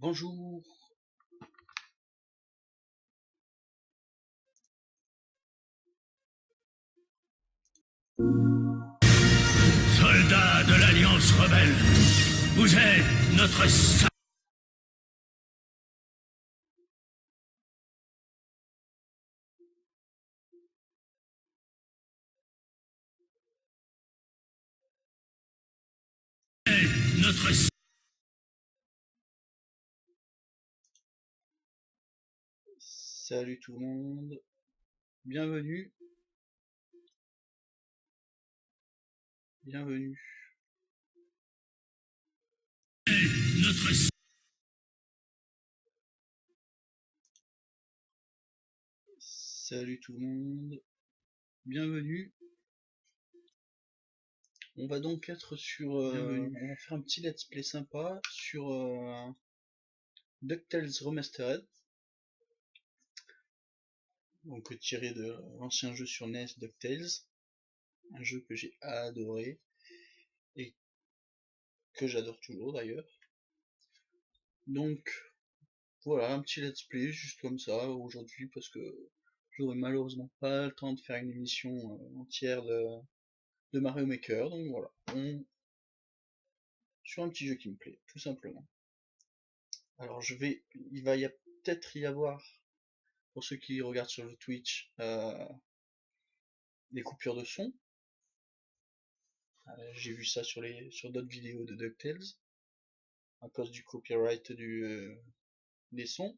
Bonjour. Soldats de l'Alliance rebelle, vous êtes notre Salut tout le monde. Bienvenue. Bienvenue. Salut tout le monde. Bienvenue. On va donc être sur... on va faire un petit let's play sympa sur DuckTales Remastered. Donc tiré de l'ancien jeu sur NES DuckTales. Un jeu que j'ai adoré. Et que j'adore toujours d'ailleurs. Donc voilà, un petit let's play juste comme ça aujourd'hui parce que j'aurais malheureusement pas le temps de faire une émission entière de Mario Maker, donc voilà, sur un petit jeu qui me plaît, tout simplement. Alors il va peut-être y avoir, pour ceux qui regardent sur le Twitch, des coupures de son. J'ai vu ça sur d'autres vidéos de DuckTales, à cause du copyright des sons.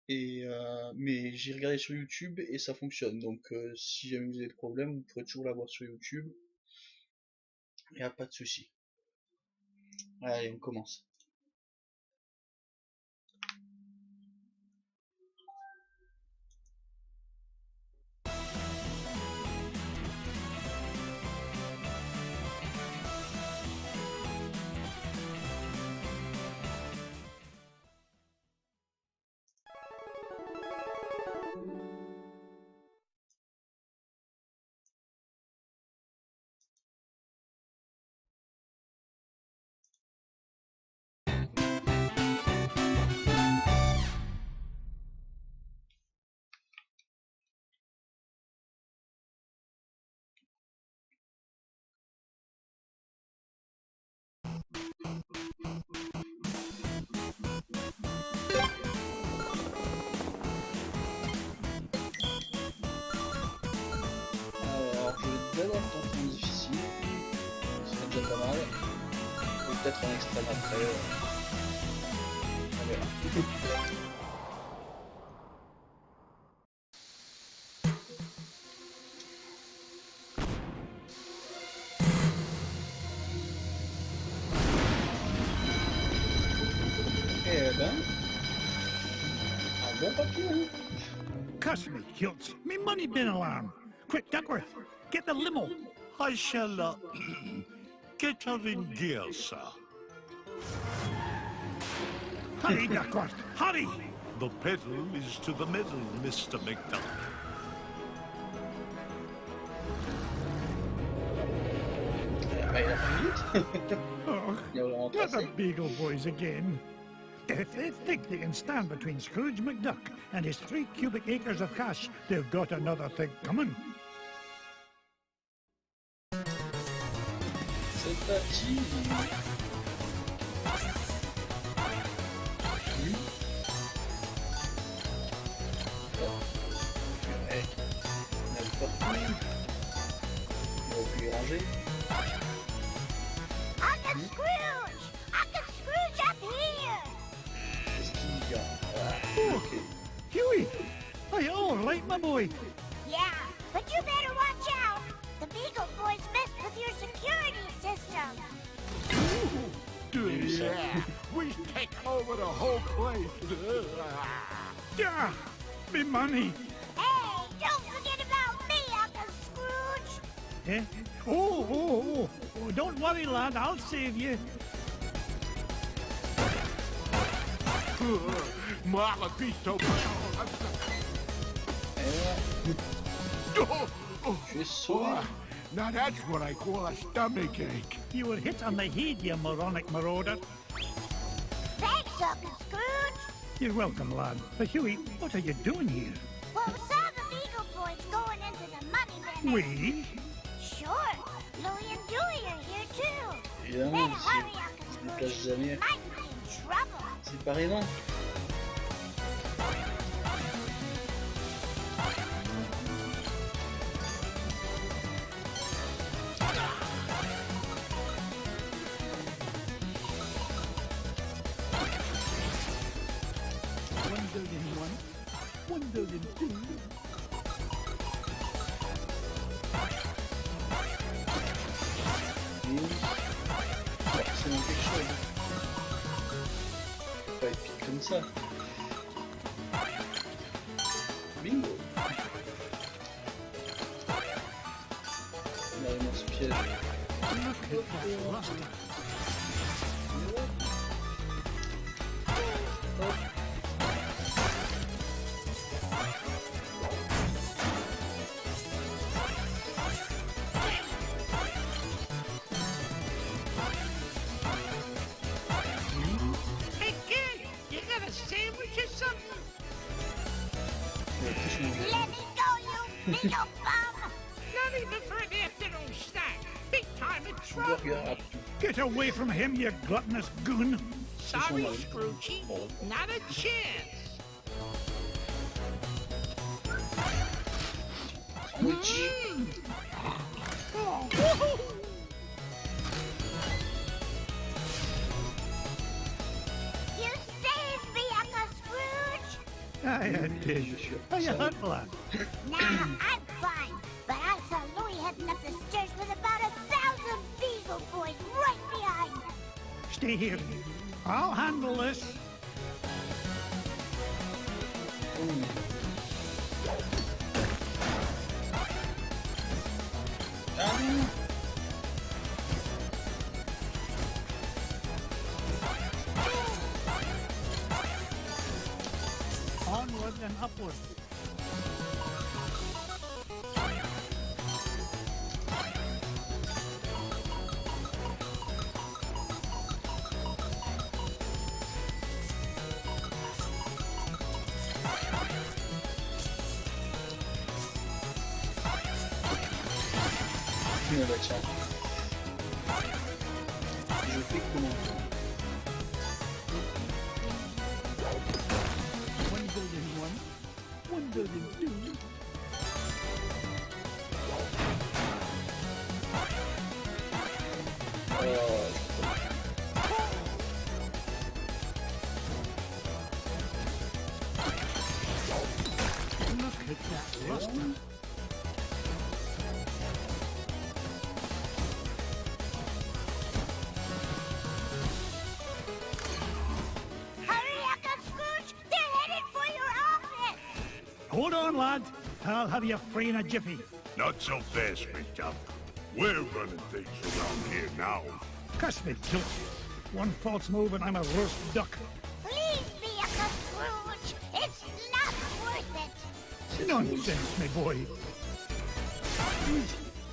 Mais j'ai regardé sur YouTube et ça fonctionne, donc si jamais vous avez des problèmes, vous pourrez toujours l'avoir sur YouTube. Il n'y a pas de souci. Allez, on commence. Alors, je vais d'abord tenter un difficile, ce serait déjà pas mal. Et peut-être un extrême après. On verra. Eh ben, un bon papier, hein. Cuss me, Hilts. Me money bin alarm. Quick, Duckworth, get the limo. I shall, get her in gear, sir. Hurry, Duckworth, hurry! The pedal is to the metal, Mr. McDuck. Bah, il a 20 minutes. Oh, Il a vraiment not the tracé. Beagle Boys again. If they think they can stand between Scrooge McDuck and his 3 cubic acres of cash, they've got another thing coming. C'est parti. I can Scrooge! I can Scrooge up here! Qu'est-ce qu'il y a? Oh, Ok. Huey! Hey, all right, my boy. Yeah, but you better watch out! The Beagle Boys messed with your security system! Yeah, we've taken over the whole place. Yeah, me money. Hey, don't forget about me, Uncle Scrooge! Eh? Oh, don't worry, lad, I'll save you. Mama, be so Tu es sauvé. Now that's what I call a stomach ache. You were hit on the head, you moronic marauder. Uncle Scrooge. You're welcome, lad. But Huey, what are you doing here? Well, we saw the Beagle Boys going into the money bin. We? Sure. Louie and Dewey are here too. Évidemment, Better si hurry, on Uncle se déplace Scrooge. jamais Might be in trouble. séparément. Forcément quelque chose. Faut pas être vite comme ça. Bingo. On arrive dans ce piège. Hey, kid, you got a sandwich or something? On va tout changer. Let me go, you Beagle bum. Not even for an afternoon snack. Big time in trouble. Burger à tout. Get away from him, you gluttonous goon. Sorry, Scroogey. Not a chance. Sandwich. You saved me, Uncle Scrooge. I did. Je suis How you ça. hurt, lad? Nah, I'm fine. But I saw Louie heading up the stairs with about 1,000 Beagle Boys right behind him. Stay here. I'll handle this. Ah non. Onward and upward. Ah bah tiens. Je fais comment? 1,001,1,002. Look at that luster. Hurry, Uncle Scrooge. They're headed for your office. Hold on, lad. I'll have you free in a jiffy. Not so fast, McDuck. We're running things around here now. Cuss me, tilt. One false move and I'm a roast duck. Please be, Uncle Scrooge. It's not worth it. Nonsense, my boy.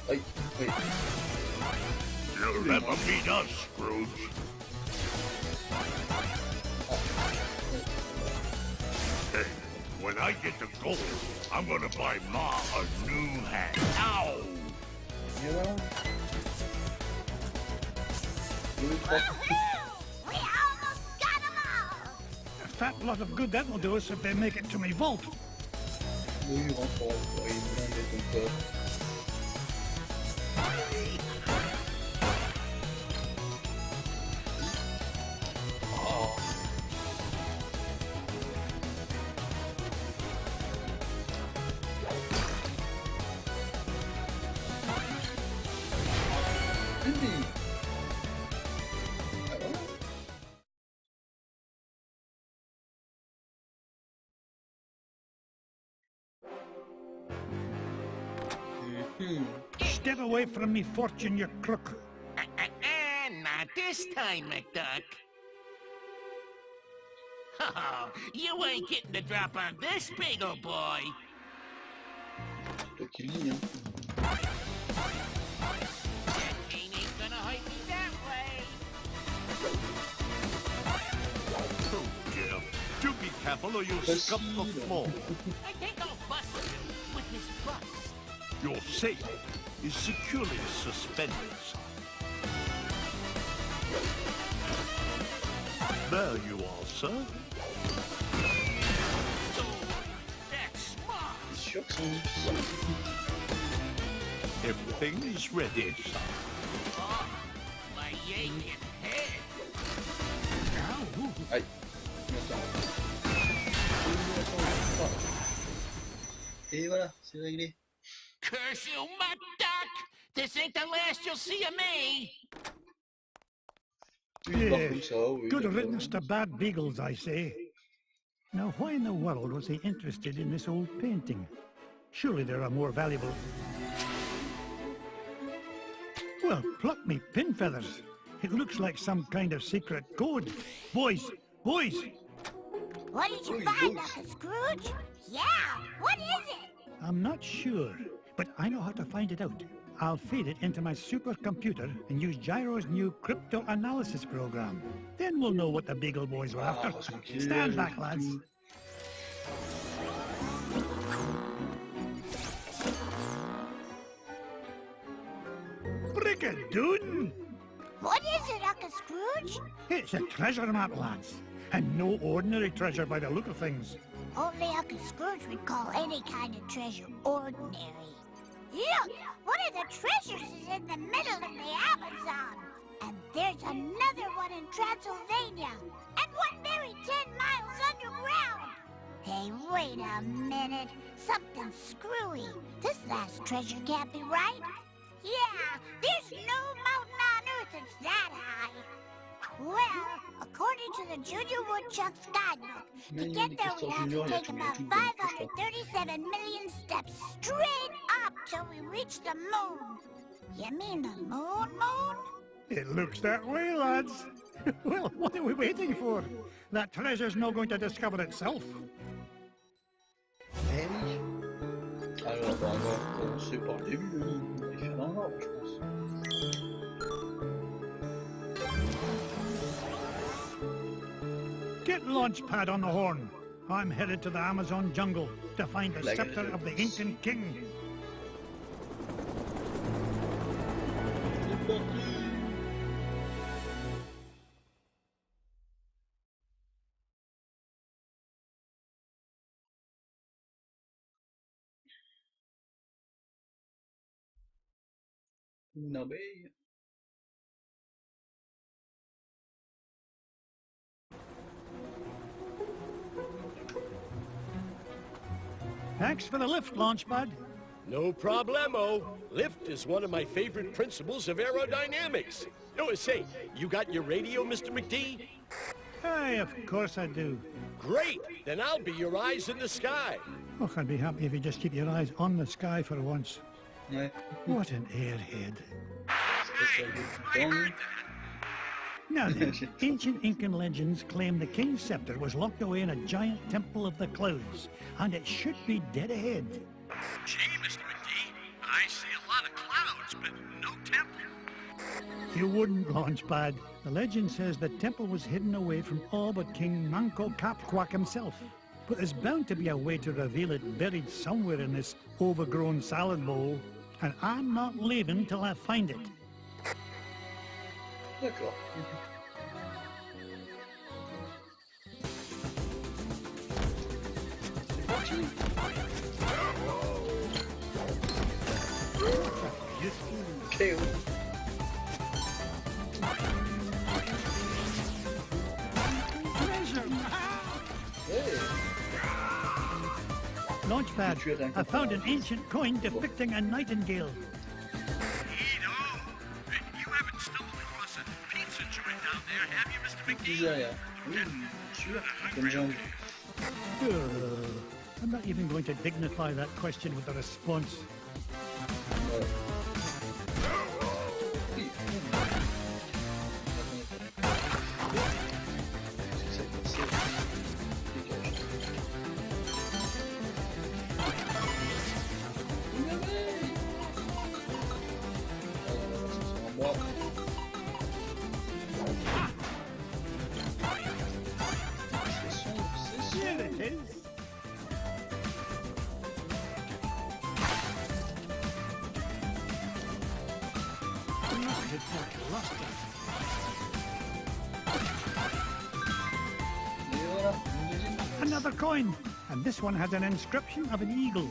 Aïe, aïe. You'll never beat us, Scrooge. Hey, when I get the gold, I'm gonna buy Ma a new hat. Ow! Et voilà. 2, 3. Woohoo! We almost got them all. A fat lot of good that will do us if they make it to me vault. Oui, rentre, il est blindé ton corps. Oh. Bibi. Ah voilà. Step away from me, fortune, you crook. Not this time, McDuck. Oh, you ain't getting the drop on this big old boy. Toi qui lis, hein. That chain ain't gonna hurt me that way. careful or you'll scrub the floor. And they don't bust him with his bust. Your safe is securely suspended, son. There you are, sir. So, that's smart. C'est sûr que c'est difficile. Everything is ready, son. Oh, my aching head. Aïe. Et voilà, c'est réglé. Curse you, mutt duck! This ain't the last you'll see of me! Une barre Yes. comme ça, oui. Good d'accord. riddance to bad beagles, I say. Now, why in the world was he interested in this old painting? Surely there are more valuable... Well, pluck me pin feathers. It looks like some kind of secret code. Boys, boys! What did you Oi, find, oi. Uncle Scrooge? Yeah, what is it? I'm not sure, but I know how to find it out. I'll feed it into my supercomputer and use Gyro's new crypto-analysis program. Then we'll know what the Beagle Boys were after. parce qu'il est Stand là, back, lads. Brigadoon! What is it, Uncle Scrooge? It's a treasure map, lads. And no ordinary treasure by the look of things. Only Uncle Scrooge would call any kind of treasure ordinary. Look, one of the treasures is in the middle of the Amazon. And there's another one in Transylvania. And one buried 10 miles underground. Hey, wait a minute. Something's screwy. This last treasure can't be right. Yeah, there's no mountain on Earth that's that high. Well, according to the Junior Woodchuck's guidebook, to get there we have to take about 537 million steps straight up till we reach the moon. You mean the moon? It looks that way, lads. Well, what are we waiting for? That treasure's not going to discover itself. Eh oui. Alors, bah, on va commencer par le début, on va les faire dans l'ordre, je pense. Get Launchpad on the horn. I'm headed to the Amazon jungle to find the scepter of the Incan king. C'est parti. Une abeille. Thanks for the lift, Launchpad. No problemo. Lift is one of my favorite principles of aerodynamics. Oh, say, you got your radio, Mr. McD? Aye, of course I do. Great! Then I'll be your eyes in the sky. Oh, I'd be happy if you just keep your eyes on the sky for once. Ouais. What an airhead. C'est pas ça, le temps. Now then, ancient Incan legends claim the king's scepter was locked away in a giant temple of the clouds, and it should be dead ahead. Gee, Mr. McD, I see a lot of clouds, but no temple. You wouldn't, Launchpad. The legend says the temple was hidden away from all but King Manco Capquack himself. But there's bound to be a way to reveal it buried somewhere in this overgrown salad bowl, and I'm not leaving till I find it. D'accord. C'est parti. KO. Hey. Launchpad, I found an ancient coin depicting a nightingale. Neato. You haven't stumbled across a pizza joint down there, have you, Mr. McD? Pizzeria. Oui, bien sûr. Comme j'ai envie. I'm not even going to dignify that question with a response. Voilà. Oui. C'est dégage. Une abeille. C'est en moi. C'est sombre, c'est sombre. wanted for cluster. Et voilà, une deuxième pièce. Another coin, and this one has an inscription of an eagle.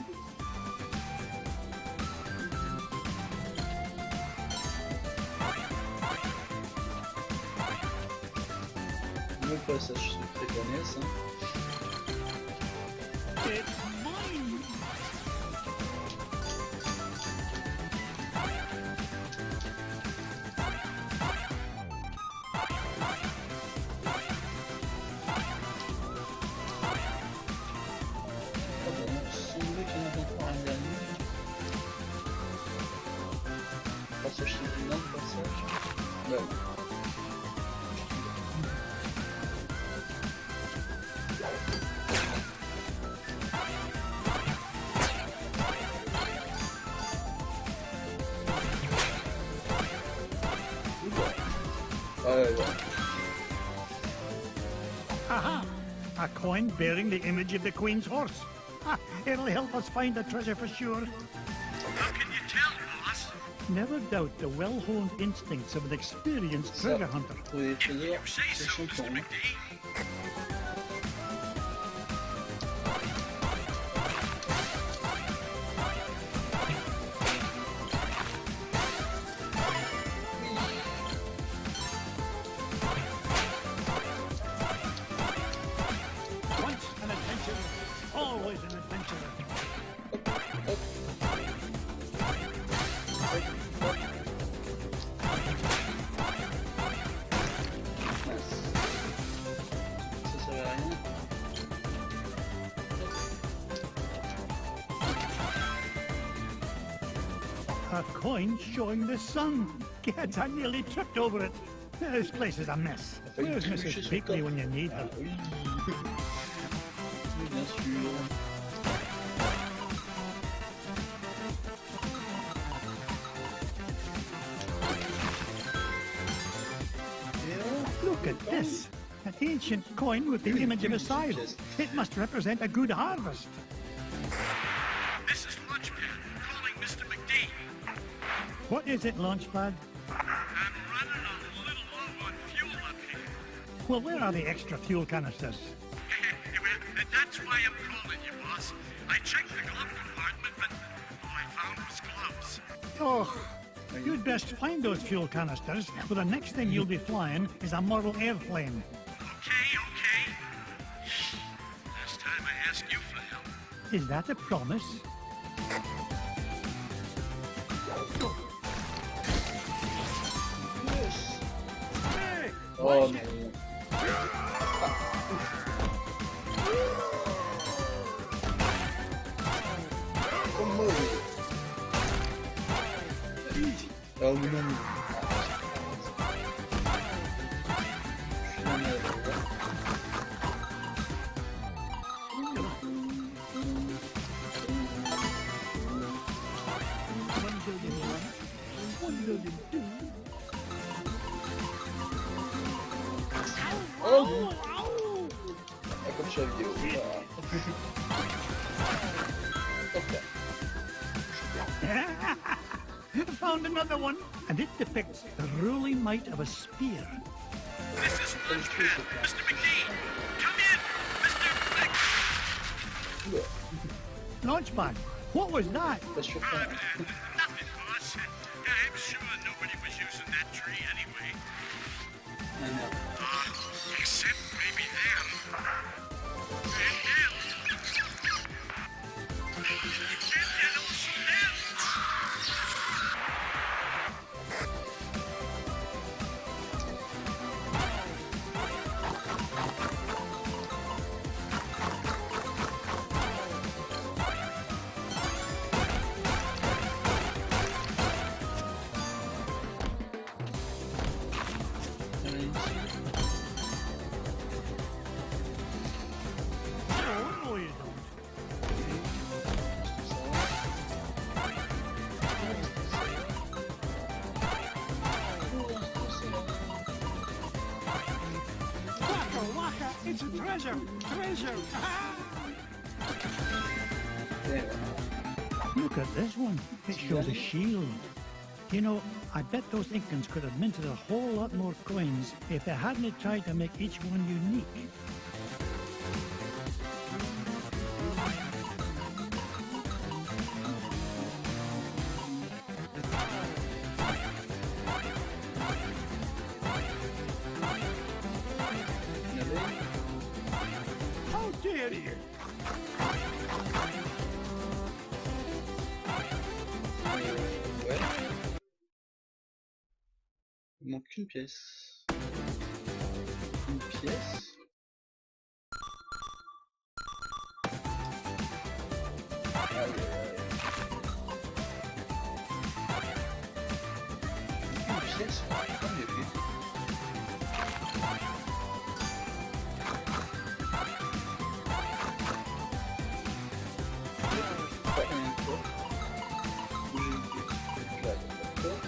Le passage secret de la NES. It's mine! Oh bon, il semblait qu'il y en avait encore un dernier. Passage secret, non, passage. Bah oui. Ouais. Aha! A coin bearing the image of the Queen's horse. Ah, it'll help us find the treasure for sure. How can you tell, boss? Never doubt the well-honed instincts of an experienced treasure hunter. Trouver des trésors, You say c'est so, champion. Mr. McD. Once an adventurer, always an adventurer. Ça servait à rien. A coin showing the sun. Gad, I nearly tripped over it. This place is a mess. failli Where's trébucher Mrs. sur le Bakley coffre. when you need Ah her? oui. Oui, bien sûr. Et oh, Look at this. An ancient coin with the image of a scythe. It must represent a good harvest. This is Lunchpad, calling Mr. McD. What is it, Launchpad? I'm running a little low on fuel up here. Well, where are the extra fuel canisters? Well, that's why I'm calling you, boss. I checked the glove compartment, but all I found was gloves. Oh, you'd best find those fuel canisters, for the next thing you'll be flying is a model airplane. Okay. Last time I asked you for help. Is that a promise? yes. Hey! Oh non. Comment? Oh mais non. Je suis un merde. Oh! Ah, comme sur la vidéo. Voilà. Found another one, and it depicts the ruling might of a spear. This is Lunchpad, Mr. McD. Come in, Mr. Mc... Oula. Launchpad, what was that? Pas surprenant. Nothing, boss. I'm sure nobody was using that tree anyway. Ah, merde. Except maybe them. And them. And also them. Il y en a une ici. Oh, no, you don't. Waka, waka, it's a treasure! Treasure! Et voilà. Look at this one. It shows a shield. You know, I bet those Incans could have minted a whole lot more coins if they hadn't tried to make each one unique. How dare you! Ouais. Il manque une pièce. Une pièce. Aïe, une pièce, en effet. Pas une fois. J'ai une pièce. Là, d'accord.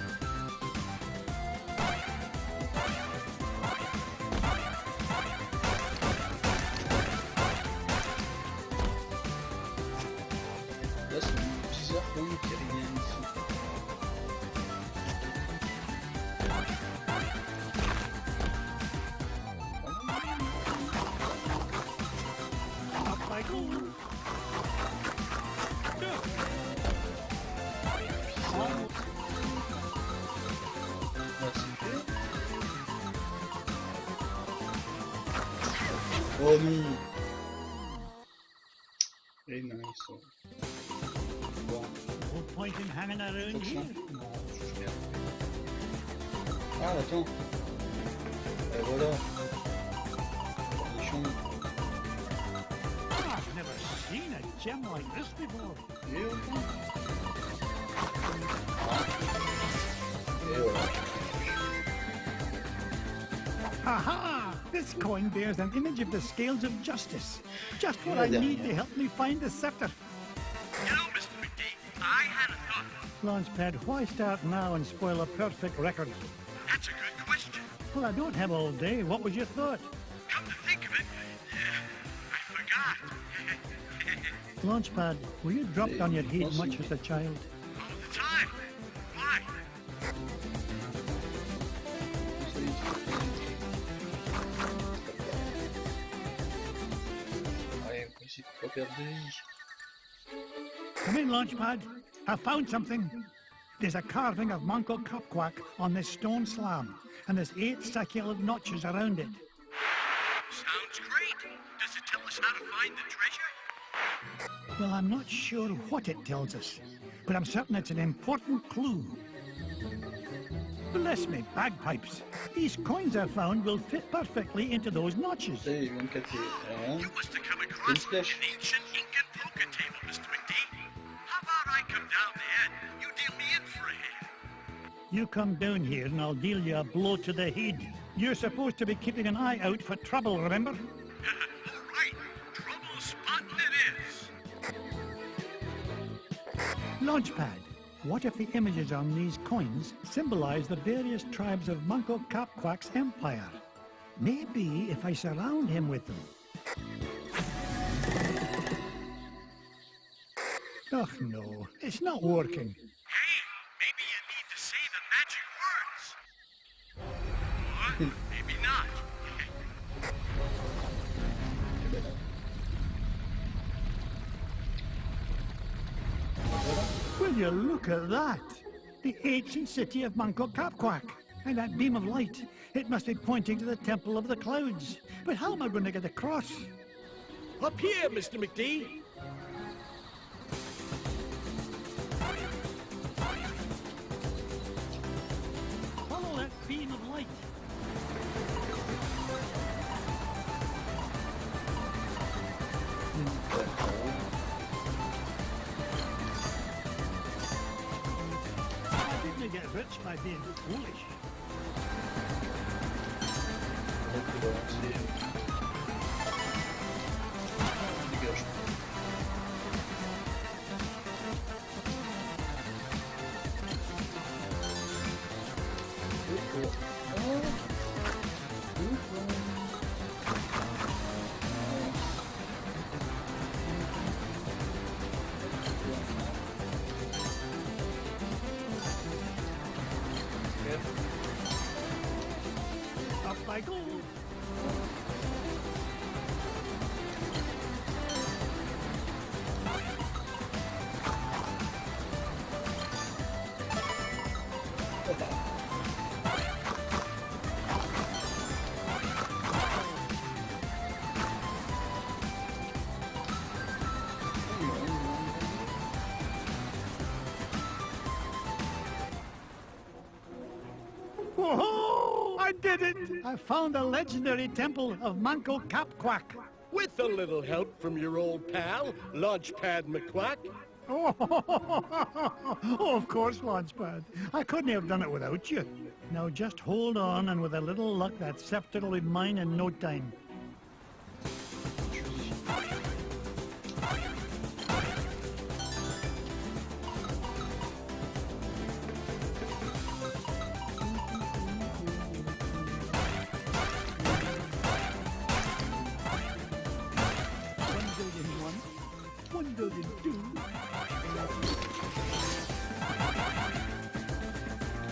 Là, c'est bizarre quand même qu'il n'y ait rien ici. Up I go! Là, c'est fait. Oh non! Et nice. Bon, No point in hanging around prochain. here. Non, je vais. Ah, attends. Et voilà. Cornichon. I've never seen a gem like this before. Et voilà. Et voilà. Aha! This coin bears an image of the scales of justice. Just what Yeah, I yeah, need yeah. to help me find the scepter. You know, Mr. McD, I had a thought. Launchpad, why start now and spoil a perfect record? That's a good question. Well, I don't have all day. What was your thought? Come to think of it, I forgot. Launchpad, were you dropped on your head much as a child? All the time. Why? Ouais, on va essayer de pas perdre de vie. Come in, Launchpad. I found something. There's a carving of Manco Capquack on this stone slab, and there's 8 succulent notches around it. Sounds great. Does it tell us how to find the treasure? Well, I'm not sure what it tells us, but I'm certain it's an important clue. Bless me, bagpipes. These coins I found will fit perfectly into those notches. Ça y est, il vient de capter. Rien. You must have come across Une flèche. an ancient Incan poker table, Mr. McD. How about I come down there and you deal me in for a hand? You come down here and I'll deal you a blow to the head. You're supposed to be keeping an eye out for trouble, remember? All right. Trouble spotting it is. Launchpad, what if the images on these coins symbolize the various tribes of Manco Capquack's empire? Maybe if I surround him with them. Oh no, it's not working. Hey, maybe you need to say the magic words. Or maybe not. Will you look at that? The ancient city of Manco Capquack. And that beam of light, it must be pointing to the Temple of the Clouds. But how am I going to get across? Up here, Mr. McD. Follow that beam of light. I didn't get rich by being foolish. Donc, on va lancer. Dégage. Up I go. Whoa! I did it! I found the legendary temple of Manco Capquack. With a little help from your old pal, Launchpad McQuack. Oh, of course, Launchpad. I couldn't have done it without you. Now just hold on, and with a little luck, that scepter will be mine in no time.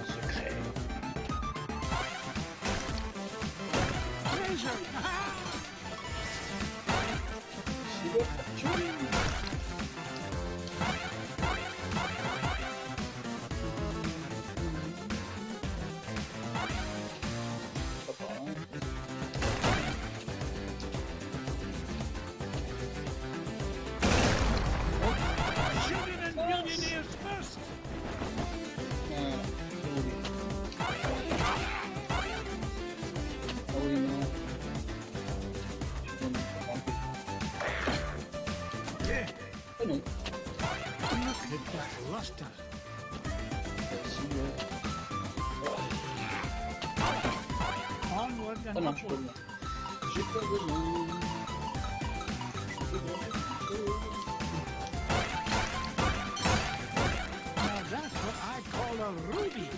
Secret. Treasure! C'est la fortune. Papa, hein. Shooting and millionaires first! Ah oui. Ah oui, non. Je donne un peu. Yeah. Ah non. Look at that luster. Merci. Onward and Ah non, je peux upward. pas. J'ai pas besoin. Now that's what I call a ruby.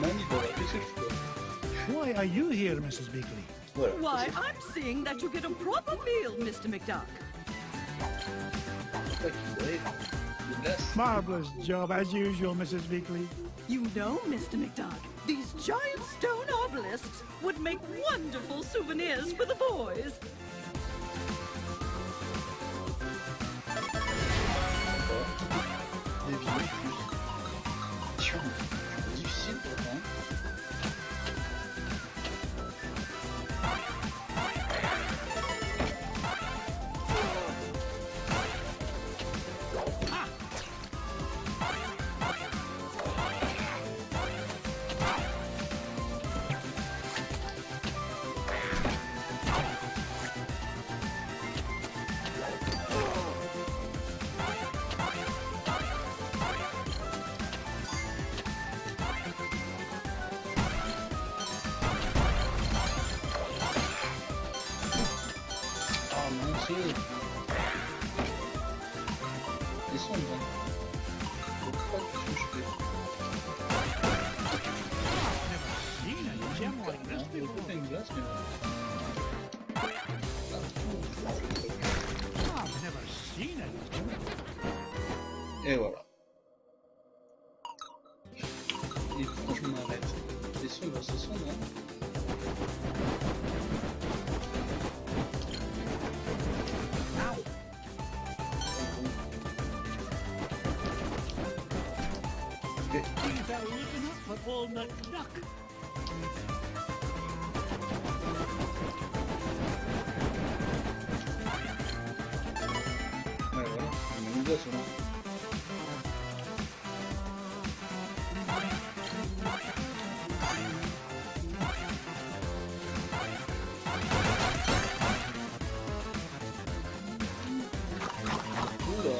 Manidora, qu'est-ce que je fais? Why are you here, Mrs. Beakley? Voilà. Why, I'm seeing that you get a proper meal, Mr. McDuck. C'est pas qu'il brille. Des glaces. Marvelous job, as usual, Mrs. Beakley. You know, Mr. McDuck, these giant stone obelisks would make wonderful souvenirs for the boys. Des vieux plus. Tiens, c'est difficile pourtant. Ah non, c'est... Descendre. Faut pas que je fais. Seen a gem like this Il faut before. faire une glace, mais... I've never seen it. Et voilà. Et quand je m'arrête, c'est sombre, hein. Ok. Things are looking up for old McDuck. Ouais, voilà. On a une glace, là. Oula.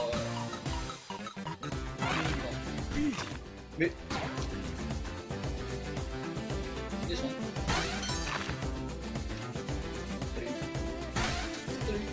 Mais... Descends. Salut. Salut.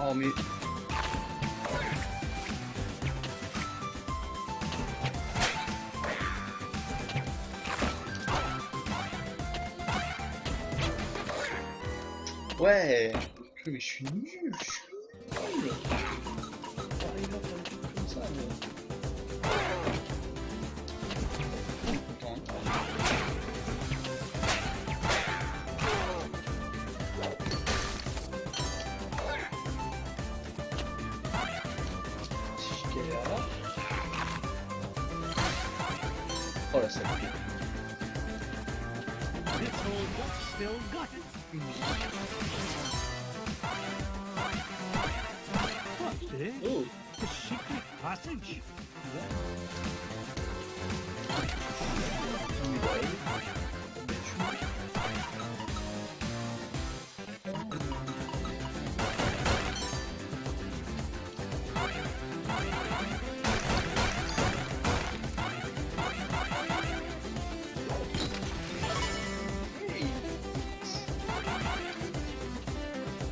Oh mais... Ouais. Mais je suis nul, je suis nul. Arrive à faire des trucs comme ça, moi. Content. Si je galère. Oh la salope. This old duck still got it. What's it? Oh. The secret passage.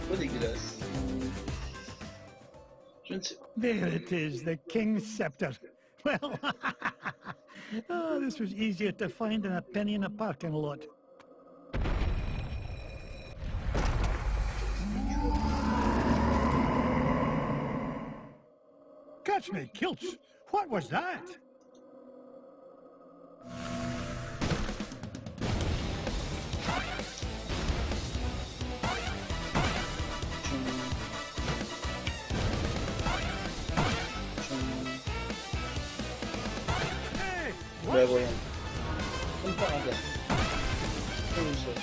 Pas dégueulasse. Je ne sais pas. There it is, the king's scepter. Well, oh, this was easier to find than a penny in a parking lot. Catch me kilts! What was that? Hey, what? Bah voyons. Comme par hasard. Comme ça.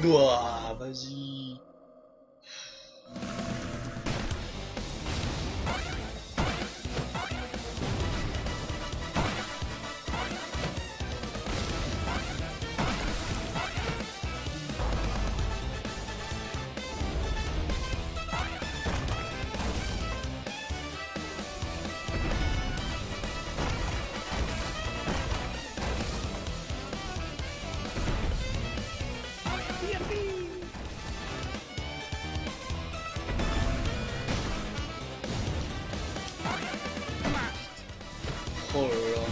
Ouah, vas-y. Oh là là.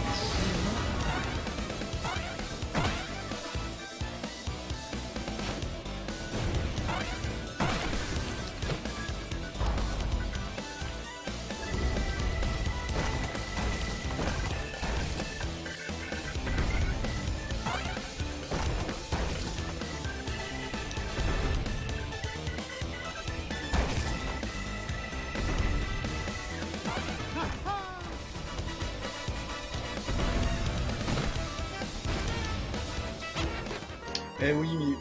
Eh oui, mais...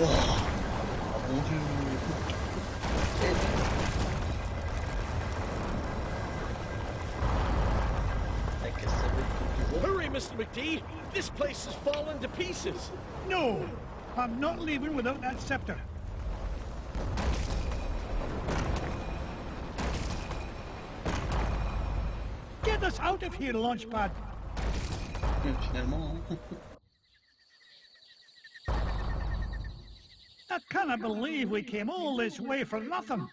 Oh, mon dieu. I guess ça va être toujours. Hurry, Mr. McD! This place has fallen to pieces. No, I'm not leaving without that scepter. Get us out of here, Launchpad. Finalement, I cannot believe we came all this way for nothing.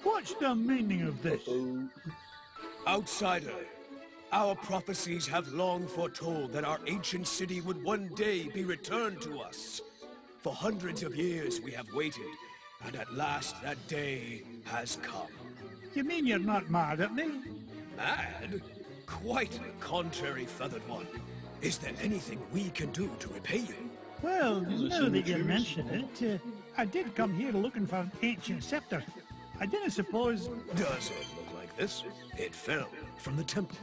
What's the meaning of this? Outsider, our prophecies have long foretold that our ancient city would one day be returned to us. For hundreds of years we have waited, and at last that day has come. You mean you're not mad at me? Mad? Quite the contrary, Feathered One. Is there anything we can do to repay you? Well, now that you mention it, I did come here looking for an ancient scepter. I didn't suppose... Does it look like this? It fell from the temple.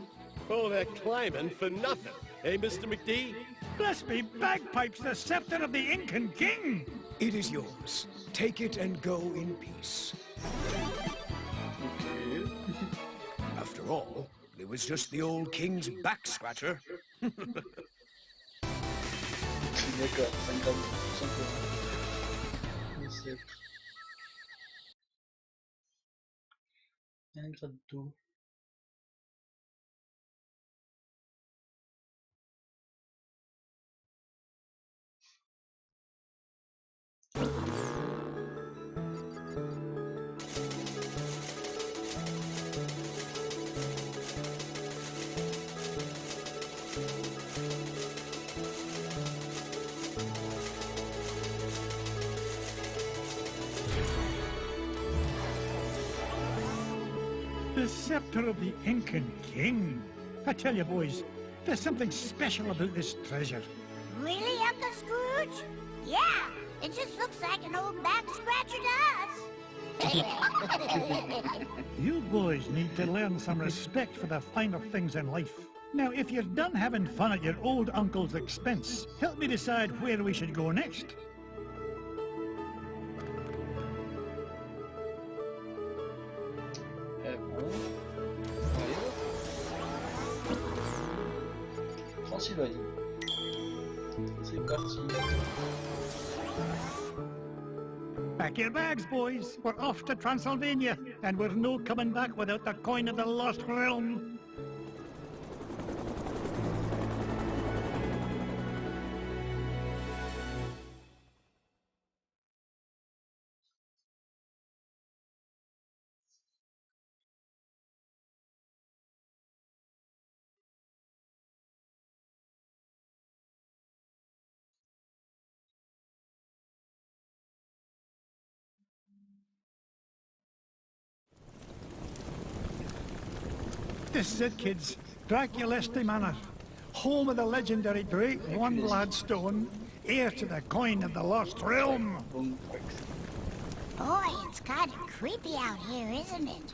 All that climbing for nothing, eh, Mr. McD? Bless me bagpipes, the scepter of the Incan king! It is yours. Take it and go in peace. After all, it was just the old king's back scratcher. d'accord, 50%. Un grade d'eau. The scepter of the Incan king. I tell you, boys, there's something special about this treasure. Really, Uncle Scrooge? Yeah, it just looks like an old back scratcher to us. You boys need to learn some respect for the finer things in life. Now, if you're done having fun at your old uncle's expense, help me decide where we should go next. Transylvanie. C'est parti. Pack your bags, boys. We're off to Transylvania, and we're no coming back without the coin of the lost realm. This is it, kids. Draculesti Manor, home of the legendary Great One Gladstone, heir to the coin of the lost realm. Boy, it's kind of creepy out here, isn't it?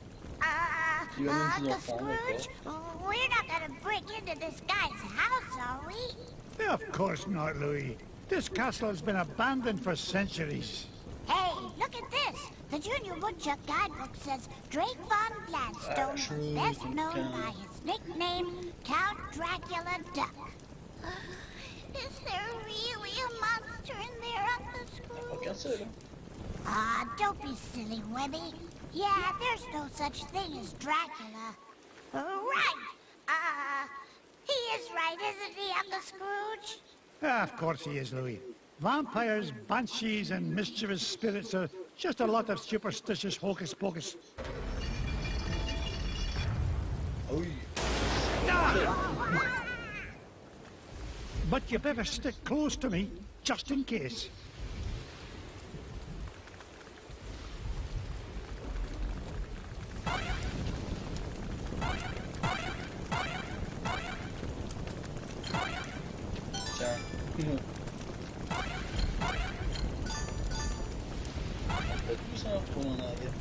Uncle Scrooge, we're not gonna break into this guy's house, are we? Of course not, Louis. This castle has been abandoned for centuries. Hey, look at this. The Junior Woodchuck guidebook says Drake von Gladstone was best known by his nickname, Count Dracula Duck. Is there really a monster in there, Uncle Scrooge? Don't be silly, Webby. Yeah, there's no such thing as Dracula. Right. He is right, isn't he, Uncle Scrooge? Of course he is, Louis. Vampires, banshees, and mischievous spirits are just a lot of superstitious hocus-pocus. But you better stick close to me, just in case. Tout ça pour en arrière.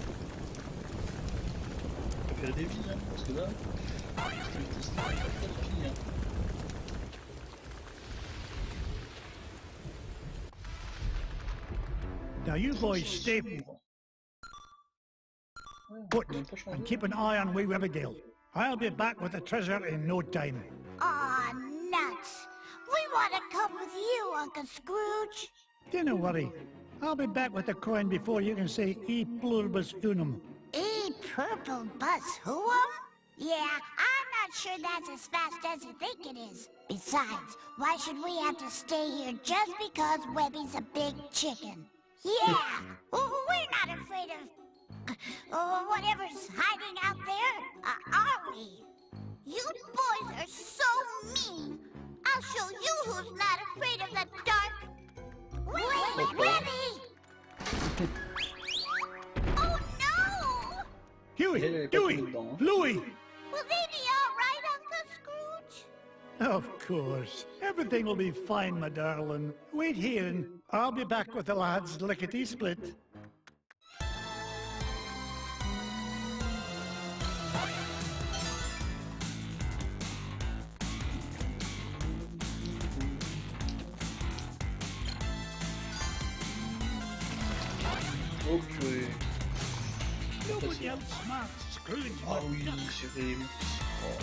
On peut faire des vies, hein, parce que là, c'est pas fini. Hein. Now you boys stay put and keep an eye on wee Abigail. I'll be back with the treasure in no time. Aw, nuts. We want to come with you, Uncle Scrooge. Don't worry. I'll be back with the coin before you can say e pluribus unum. E purple bus who'em? Yeah, I'm not sure that's as fast as you think it is. Besides, why should we have to stay here just because Webby's a big chicken? Yeah, we're not afraid of whatever's hiding out there, are we? You boys are so mean. I'll show you who's not afraid of the dark. Wait, Webby! Oh no! Huey! Dewey! Louie! Will they be all right, Uncle Scrooge? Of course. Everything will be fine, my darling. Wait here and I'll be back with the lads lickety-split. Ok. Nobody outsmarts Scrooge. Ah oui, c'est vrai. Oh.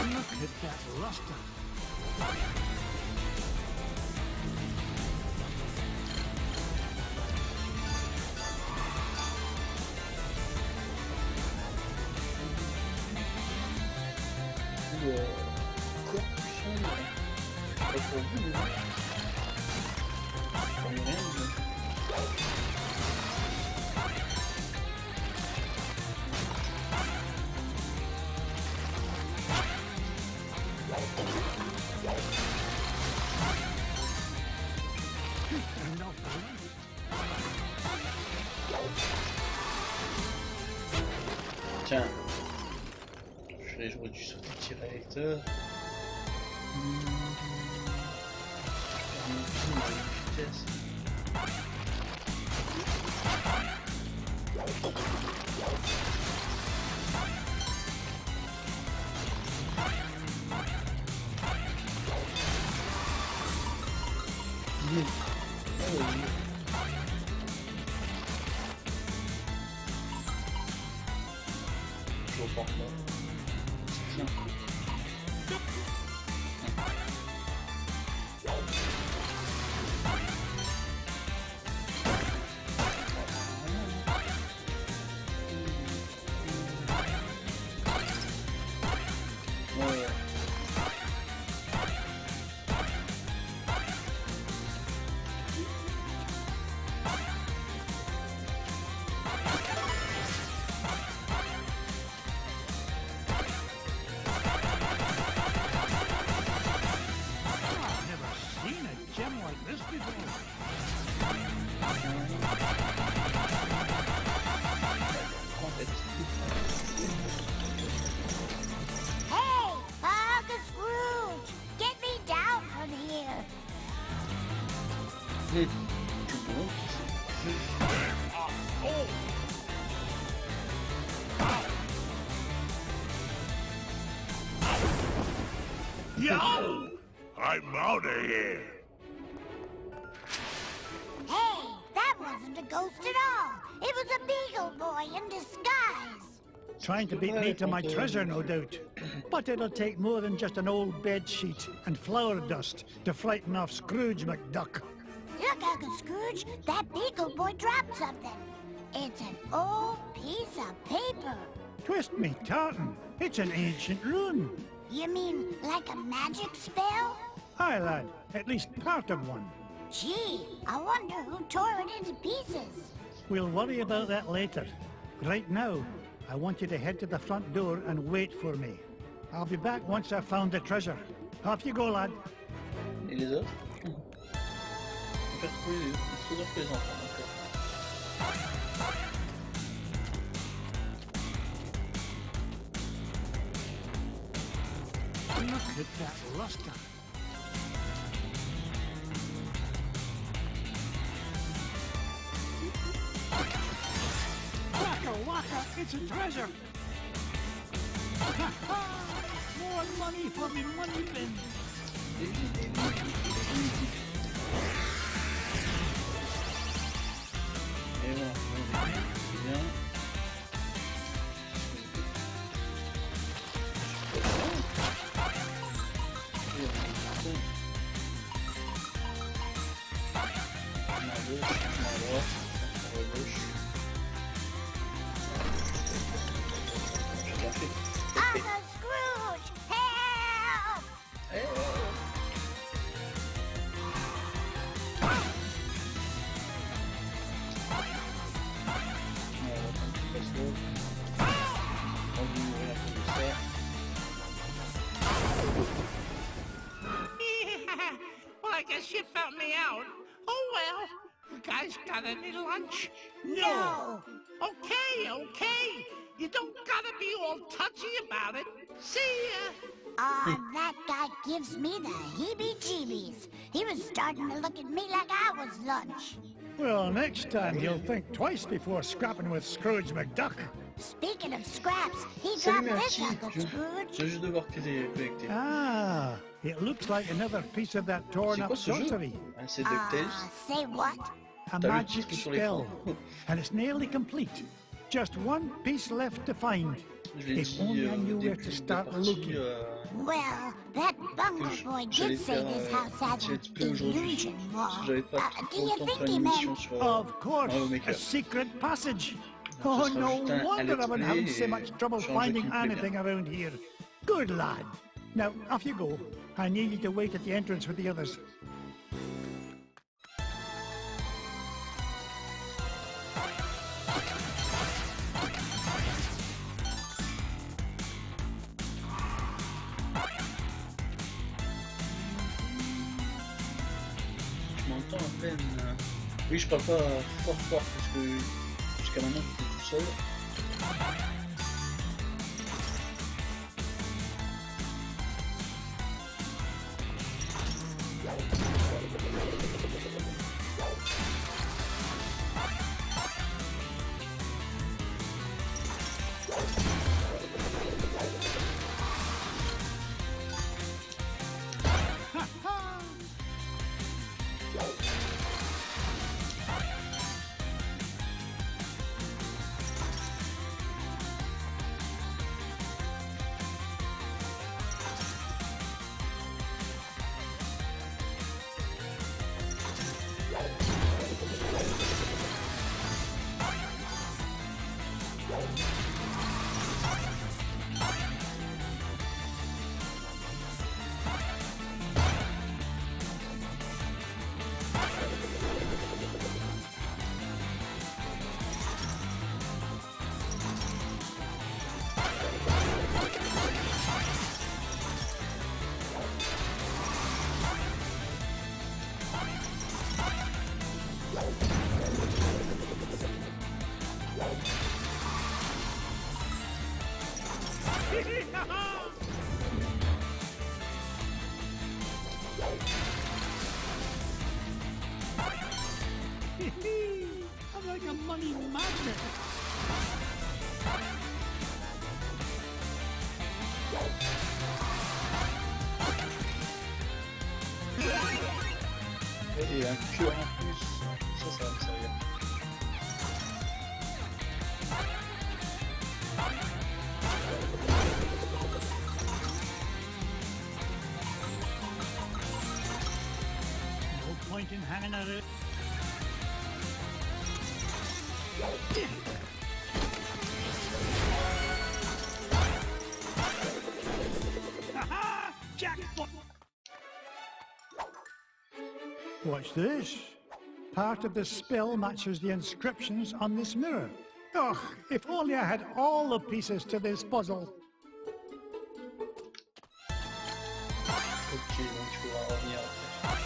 Look at that luster. Tiens, j'aurais dû sauter direct. Vitesse. Toujours pas. Tiens. Hey, Uncle Scrooge, get me down from here. Yo! I'm out of here. Hey, that wasn't a ghost at all. It was a beagle boy in disguise. Trying to beat me to my treasure, no doubt. But it'll take more than just an old bed sheet and flour dust to frighten off Scrooge McDuck. Look, Uncle Scrooge, that beagle boy dropped something. It's an old piece of paper. Twist me tartan. It's an ancient rune. You mean like a magic spell? Aye, lad. At least part of one. Gee, I wonder who tore it into pieces. We'll worry about that later. Right now, I want you to head to the front door and wait for me. I'll be back once I've found the treasure. Off you go, lad. Et les autres? On peut retrouver les trésors que les enfants, d'accord. Look at that luster. Waka waka, it's a treasure. More money for me money bin. Et voilà, c'est bien. Uncle Scrooge, help! Well, I guess you found me out. Oh well. You guys got any lunch? No. Okay. You don't gotta be all touchy about it. See ya. That guy gives me the heebie-jeebies. He was starting to look at me like I was lunch. Well, next time you'll think twice before scrapping with Scrooge McDuck. Speaking of scraps, he Salut dropped this, merci, Uncle je Scrooge. viens juste de voir que t'es connecté. Ah, it looks like another piece of that torn C'est up quoi ce jeu? sorcery. Ah, c'est DuckTales. Say what? A T'as le magic titre sur spell. l'écran. And it's nearly complete. Just one piece left to find. Je l'ai If dit only I au knew where début to de la start partie looking. Well, that bungle boy j'allais did say faire this house un had petit an let's play aujourd'hui. illusion Parce wall. que j'avais pas Do trop you le temps de think faire he une meant... émission sur Of course, Mario a Maker. secret passage. Ce Oh, sera no juste un wonder let's I've been play having et so much trouble je rangerai finding qui me plaît bien. anything around here. Good lad. Now, off you go. I need you to wait at the entrance with the others. Je m'entends à peine. Oui, je parle pas fort parce que jusqu'à maintenant j'étais tout seul. I'm like a money magnet. Et un cœur en plus, ça va me servir. No point in hanging at it. Ha-ha! Jackpot! What's this? Part of the spell matches the inscriptions on this mirror. Oh, if only I had all the pieces to this puzzle. Ok, donc il faudra revenir après.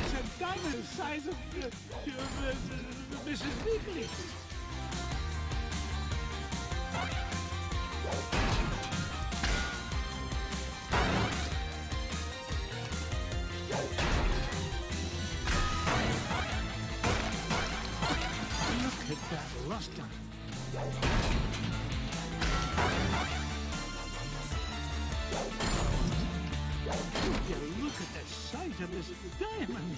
It's a diamond the size of Mrs. Weekly. Look at that luster. Would you look at the size of this diamond?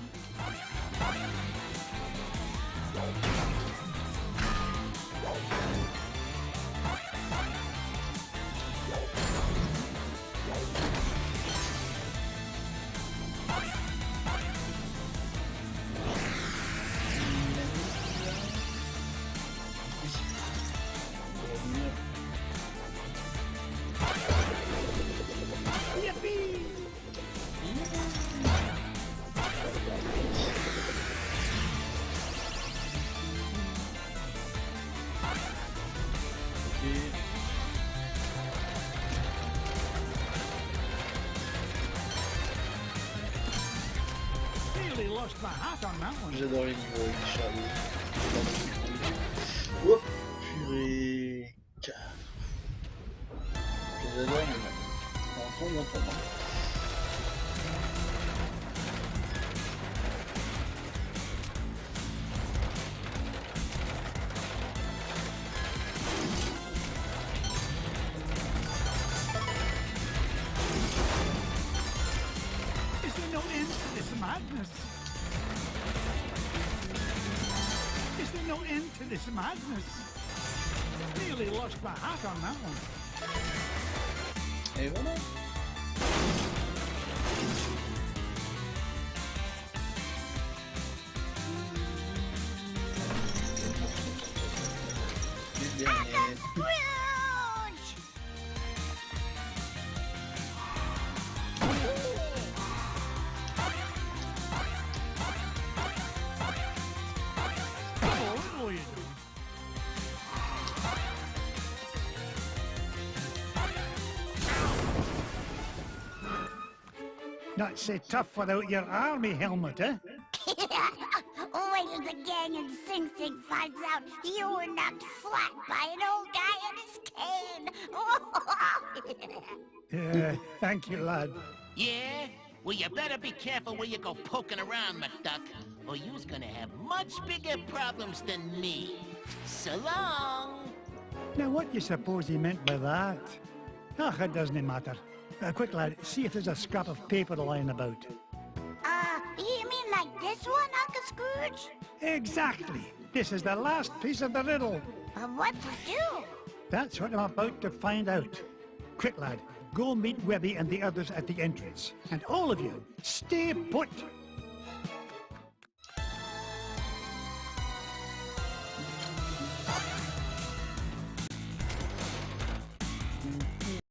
Yippee! Nearly lost my hat on that one. J'adore les niveaux avec les chariots. Oh, purée. Je les adore, mais on tombe. Is there no end to this madness? Is there no end to this madness? Nearly lost my hat on that one. Et voilà. Les derniers. Scrooge! Oh, you do. Not so tough without your army helmet, eh? Wait till the gang in Sing Sing finds out you were knocked flat by an old guy in his cane. Thank you, lad. Yeah? Well, you better be careful where you go poking around, McDuck, or you's gonna have much bigger problems than me. So long! Now, what do you suppose he meant by that? Ach, it doesn't matter. Quick, lad, see if there's a scrap of paper lying about. You mean like this one, Uncle Scrooge? Exactly. This is the last piece of the riddle. What to do? That's what I'm about to find out. Quick, lad, go meet Webby and the others at the entrance. And all of you, stay put.